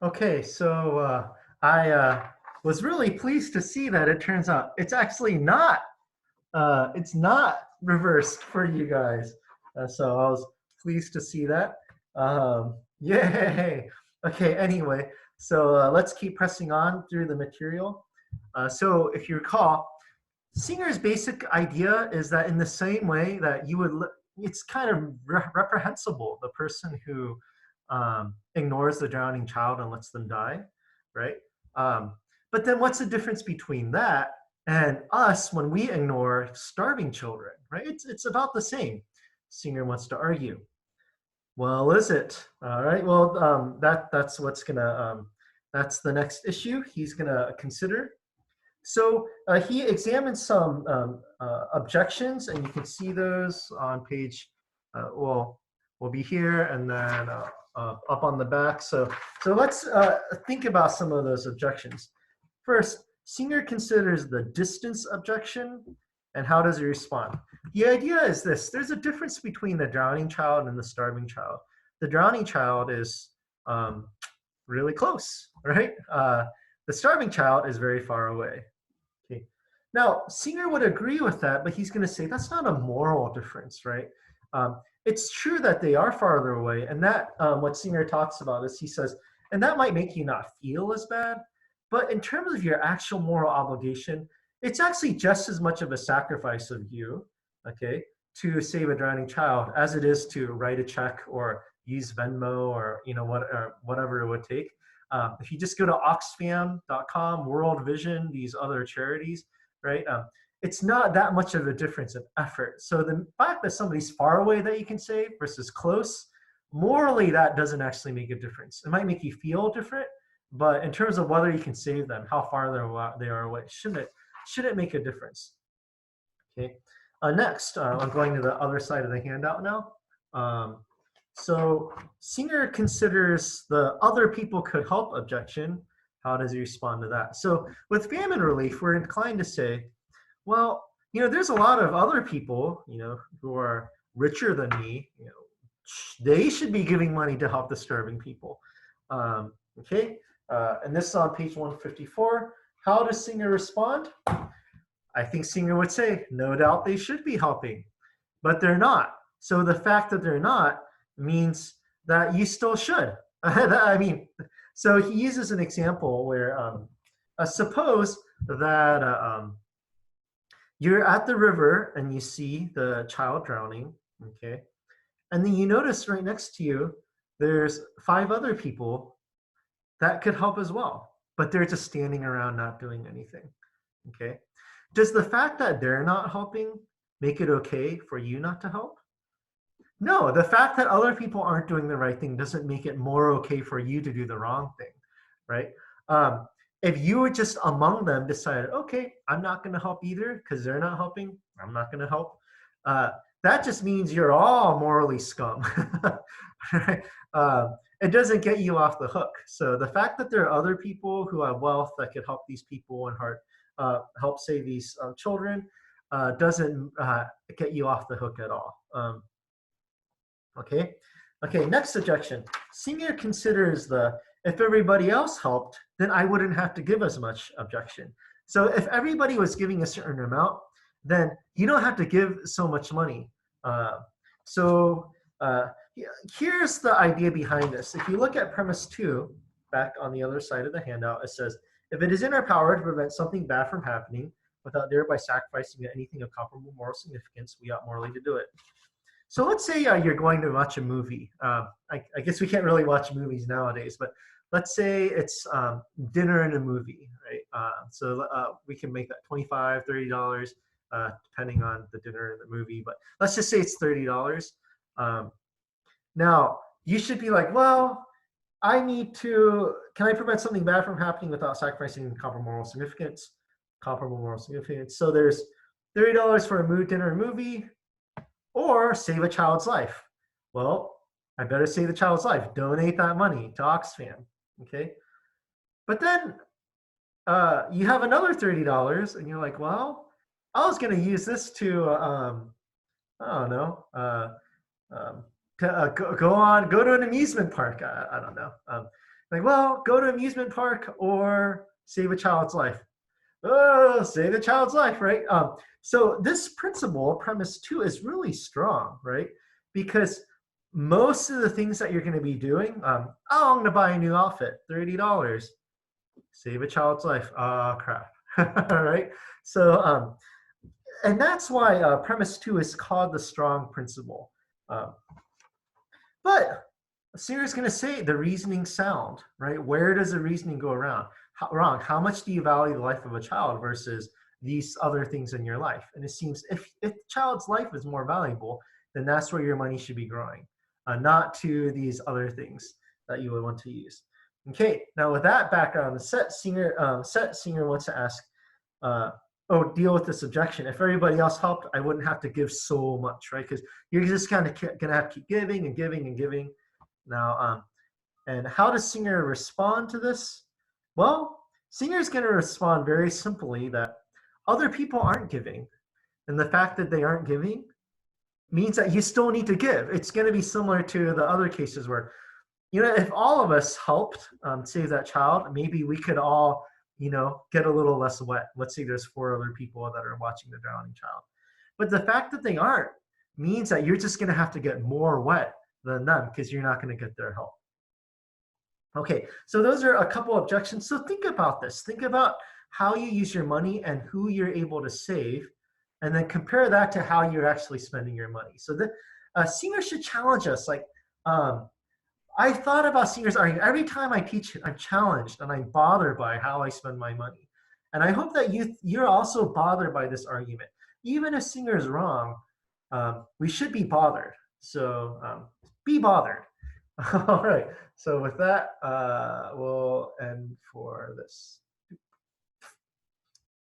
Okay, so I was really pleased to see that it turns out it's actually not reversed for you guys. So I was pleased to see that. Yay! Okay, anyway, so let's keep pressing on through the material. So if you recall, Singer's basic idea is that in the same way that it's kind of reprehensible, the person who ignores the drowning child and lets them die, right? Um, but then what's the difference between that and us when we ignore starving children, right? It's about the same. Singer wants to argue. Well, is it? All right. Well, that's the next issue he's gonna consider. So he examined some objections, and you can see those on page. Well, will be here, and then up on the back. So let's think about some of those objections. First, Singer considers the distance objection, and how does he respond? The idea is this: there's a difference between the drowning child and the starving child. The drowning child is really close, right? The starving child is very far away. Okay. Now, Singer would agree with that, but he's going to say that's not a moral difference, right? It's true that they are farther away, and that what Singer talks about is he says, and that might make you not feel as bad, but in terms of your actual moral obligation, it's actually just as much of a sacrifice of you, okay, to save a drowning child as it is to write a check or use Venmo or whatever it would take. If you just go to oxfam.com, World Vision, these other charities, right? It's not that much of a difference of effort. So the fact that somebody's far away that you can save versus close, morally, that doesn't actually make a difference. It might make you feel different, but in terms of whether you can save them, how far they are away, shouldn't make a difference. Okay. Next, I'm going to the other side of the handout now. So Singer considers the other people could help objection. How does he respond to that? So with famine relief, we're inclined to say, well, there's a lot of other people, who are richer than me, they should be giving money to help the starving people. Okay, and this is on page 154. How does Singer respond? I think Singer would say, no doubt they should be helping, but they're not. So the fact that they're not means that you still should. I mean, so he uses an example where suppose that you're at the river and you see the child drowning, okay? And then you notice right next to you, there's 5 other people that could help as well, but they're just standing around not doing anything, okay? Does the fact that they're not helping make it okay for you not to help? No, the fact that other people aren't doing the right thing doesn't make it more okay for you to do the wrong thing, right? If you were just among them decided, okay, I'm not going to help either because they're not helping, I'm not going to help. That just means you're all morally scum, right? It doesn't get you off the hook. So the fact that there are other people who have wealth that could help these people and help save these children doesn't get you off the hook at all. Okay, next objection. Singer considers if everybody else helped, then I wouldn't have to give as much objection. So if everybody was giving a certain amount, then you don't have to give so much money. Here's the idea behind this. If you look at premise 2, back on the other side of the handout, it says, if it is in our power to prevent something bad from happening without thereby sacrificing anything of comparable moral significance, we ought morally to do it. So let's say you're going to watch a movie. I guess we can't really watch movies nowadays, but let's say it's dinner and a movie, right? So we can make that $25, $30, depending on the dinner and the movie. But let's just say it's $30. Now, you should be like, well, can I prevent something bad from happening without sacrificing comparable moral significance? So there's $30 for a dinner and movie, or save a child's life. Well, I better save the child's life. Donate that money to Oxfam, okay? But then you have another $30, and you're like, well, I was going to use this to, I don't know, go to an amusement park. I don't know. Like, well, go to amusement park or save a child's life. Oh, save the child's life, right? So this principle, premise two, is really strong, right? Because most of the things that you're going to be doing, oh, I'm going to buy a new outfit, $30. Save a child's life. Oh, crap. All right. So, and that's why premise two is called the strong principle. Um, but Singer's going to say the reasoning sound, right? Where does the reasoning go wrong? How much do you value the life of a child versus these other things in your life? And it seems if the child's life is more valuable, then that's where your money should be growing, not to these other things that you would want to use. Okay, now with that background, Singer wants to ask, deal with this objection. If everybody else helped, I wouldn't have to give so much, right? Because you're just kind of going to have to keep giving and giving and giving. Now, and how does Singer respond to this? Well, Singer is going to respond very simply that other people aren't giving. And the fact that they aren't giving means that you still need to give. It's going to be similar to the other cases where, if all of us helped save that child, maybe we could all, get a little less wet. Let's say there's 4 other people that are watching the drowning child. But the fact that they aren't means that you're just going to have to get more wet than them because you're not going to get their help. Okay, so those are a couple objections. So think about this. Think about how you use your money and who you're able to save, and then compare that to how you're actually spending your money. So the Singer should challenge us. Like, I thought about Singer's argument. Every time I teach, I'm challenged and I'm bothered by how I spend my money. And I hope that you're also bothered by this argument. Even if Singer is wrong, we should be bothered. So be bothered. All right. So with that, we'll end for this.